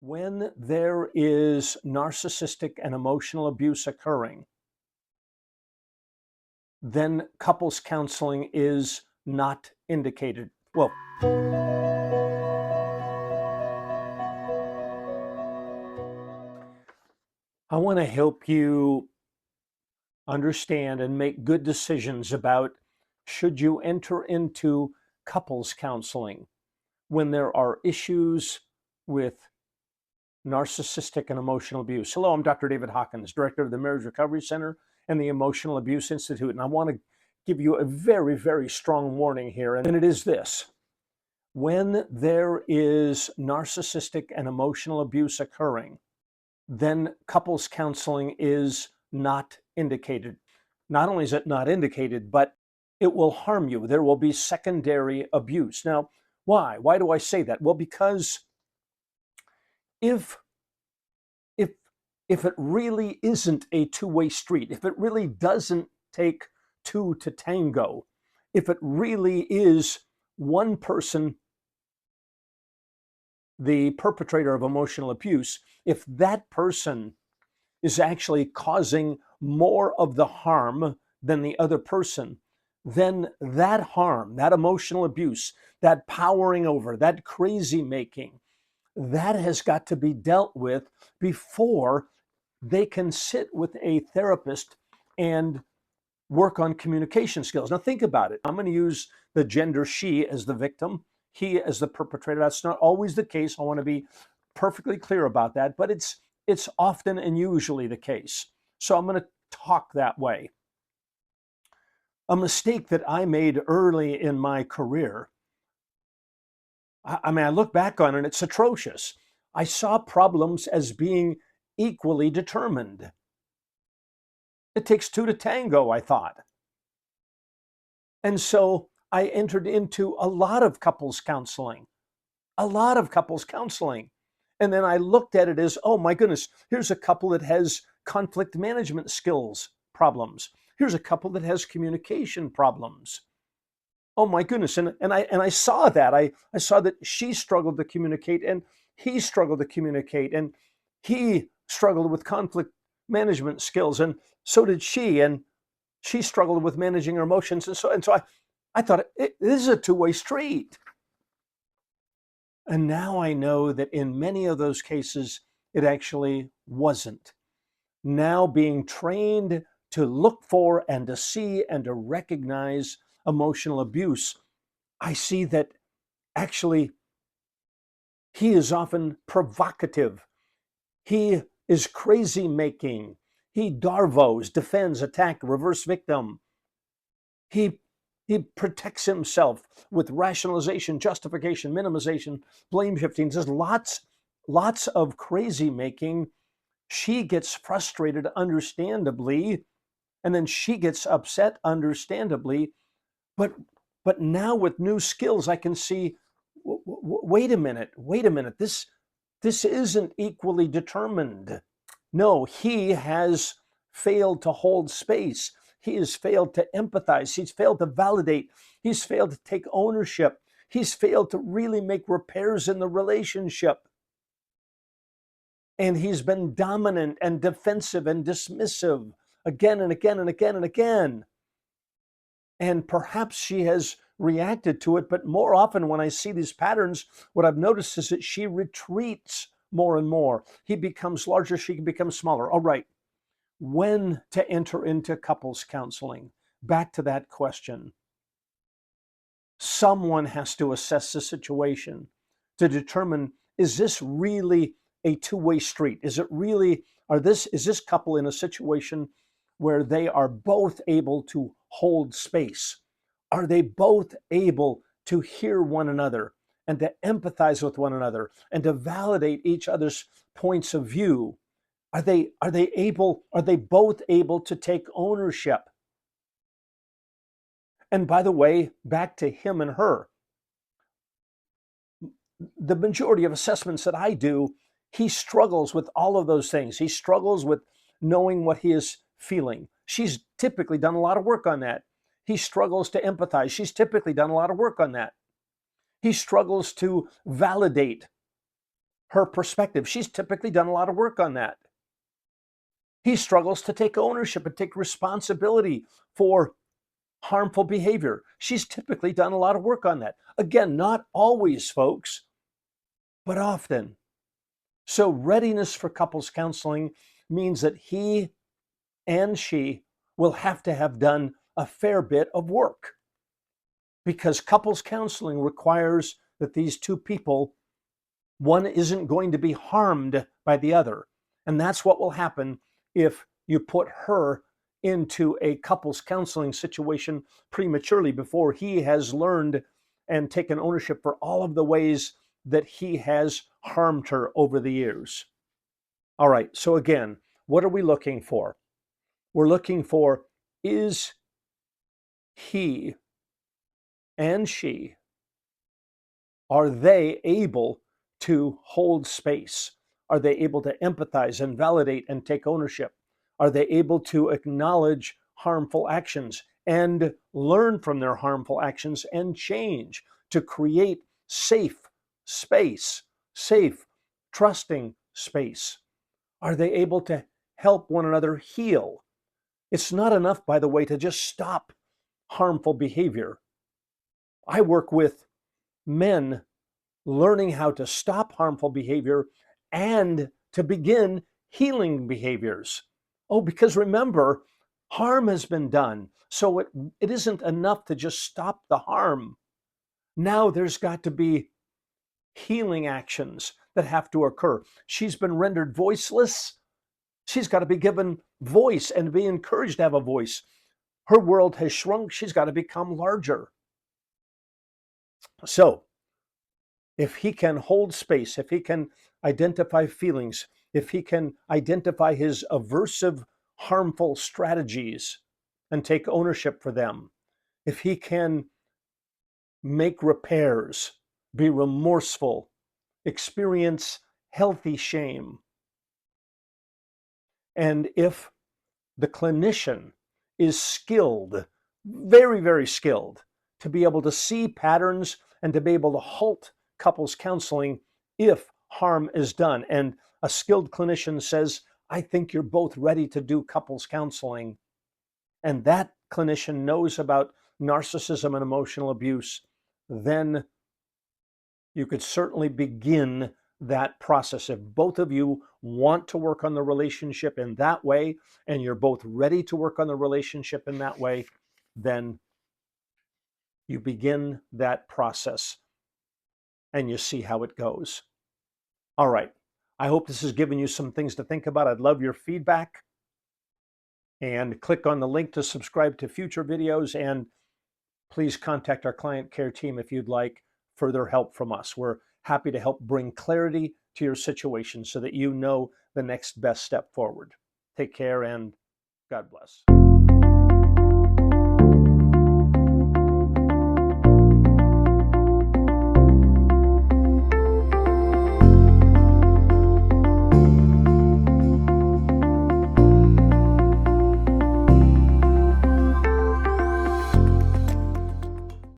When there is narcissistic and emotional abuse occurring, then couples counseling is not indicated. Well, I want to help you understand and make good decisions about should you enter into couples counseling when there are issues with narcissistic and emotional abuse. Hello, I'm Dr. David Hawkins, director of the Marriage Recovery Center and the Emotional Abuse Institute. And I want to give you a very, very strong warning here. And it is this: when there is narcissistic and emotional abuse occurring, then couples counseling is not indicated. Not only is it not indicated, but it will harm you. There will be secondary abuse. Now, why? Why do I say that? Well, because if if if it really isn't a two-way street, if it really doesn't take two to tango, if it really is one person, the perpetrator of emotional abuse, if that person is actually causing more of the harm than the other person, then that harm, that emotional abuse, that powering over, that crazy making, that has got to be dealt with before they can sit with a therapist and work on communication skills. Now, think about it. I'm going to use the gender she as the victim, he as the perpetrator. That's not always the case. I want to be perfectly clear about that, but it's often and usually the case. So I'm going to talk that way. A mistake that I made early in my career, I look back on it and it's atrocious. I saw problems as being equally determined. It takes two to tango, I thought. And so I entered into a lot of couples counseling, And then I looked at it as, oh my goodness, here's a couple that has conflict management skills problems. Here's a couple that has communication problems. Oh my goodness. And I saw that. I saw that she struggled to communicate and he struggled to communicate and he struggled with conflict management skills and so did she. And she struggled with managing her emotions. And so I thought this is a two-way street. And now I know that in many of those cases, it actually wasn't. Now being trained to look for and to see and to recognize emotional abuse, I see that actually he is often provocative. He is crazy making. He darvos, defends, attack, reverse victim. He protects himself with rationalization, justification, minimization, blame shifting. There's lots of crazy making. She gets frustrated, understandably, and then she gets upset, understandably. But now with new skills, I can see, wait a minute. This isn't equally determined. No, he has failed to hold space. He has failed to empathize. He's failed to validate. He's failed to take ownership. He's failed to really make repairs in the relationship. And he's been dominant and defensive and dismissive again and again and again and again. And perhaps she has reacted to it, but more often when I see these patterns, what I've noticed is that she retreats more and more. He becomes larger, she becomes smaller. All right. When to enter into couples counseling? Back to that question. Someone has to assess the situation to determine, is this really a two-way street? Is this couple in a situation where they are both able to hold space? Are they both able to hear one another and to empathize with one another and to validate each other's points of view? Are they both able to take ownership? And by the way, back to him and her. The majority of assessments that I do, he struggles with all of those things. He struggles with knowing what he is feeling. She's typically done a lot of work on that. He struggles to empathize. She's typically done a lot of work on that. He struggles to validate. her perspective. She's typically done a lot of work on that. He struggles to take ownership and take responsibility for harmful behavior. She's typically done a lot of work on that. Again, not always, folks, but often. So readiness for couples counseling means that he and she will have to have done a fair bit of work, because couples counseling requires that these two people, one isn't going to be harmed by the other. And that's what will happen if you put her into a couples counseling situation prematurely, before he has learned and taken ownership for all of the ways that he has harmed her over the years. All right, so again, what are we looking for? We're looking for, is he and she, are they able to hold space? Are they able to empathize and validate and take ownership? Are they able to acknowledge harmful actions and learn from their harmful actions and change to create safe space, safe, trusting space? Are they able to help one another heal? It's not enough, by the way, to just stop harmful behavior. I work with men learning how to stop harmful behavior and to begin healing behaviors. Oh, because remember, harm has been done. So it isn't enough to just stop the harm. Now there's got to be healing actions that have to occur. She's been rendered voiceless. She's got to be given voice and be encouraged to have a voice. Her world has shrunk. She's got to become larger. So if he can hold space, if he can identify feelings, if he can identify his aversive, harmful strategies and take ownership for them, if he can make repairs, be remorseful, experience healthy shame, and if the clinician is skilled, very, very skilled, to be able to see patterns and to be able to halt couples counseling if harm is done. And a skilled clinician says, I think you're both ready to do couples counseling. And that clinician knows about narcissism and emotional abuse, then you could certainly begin that process. If both of you want to work on the relationship in that way, and you're both ready to work on the relationship in that way, then you begin that process and you see how it goes. All right. I hope this has given you some things to think about. I'd love your feedback. And click on the link to subscribe to future videos. And please contact our client care team if you'd like further help from us. We're happy to help bring clarity to your situation so that you know the next best step forward. Take care and God bless.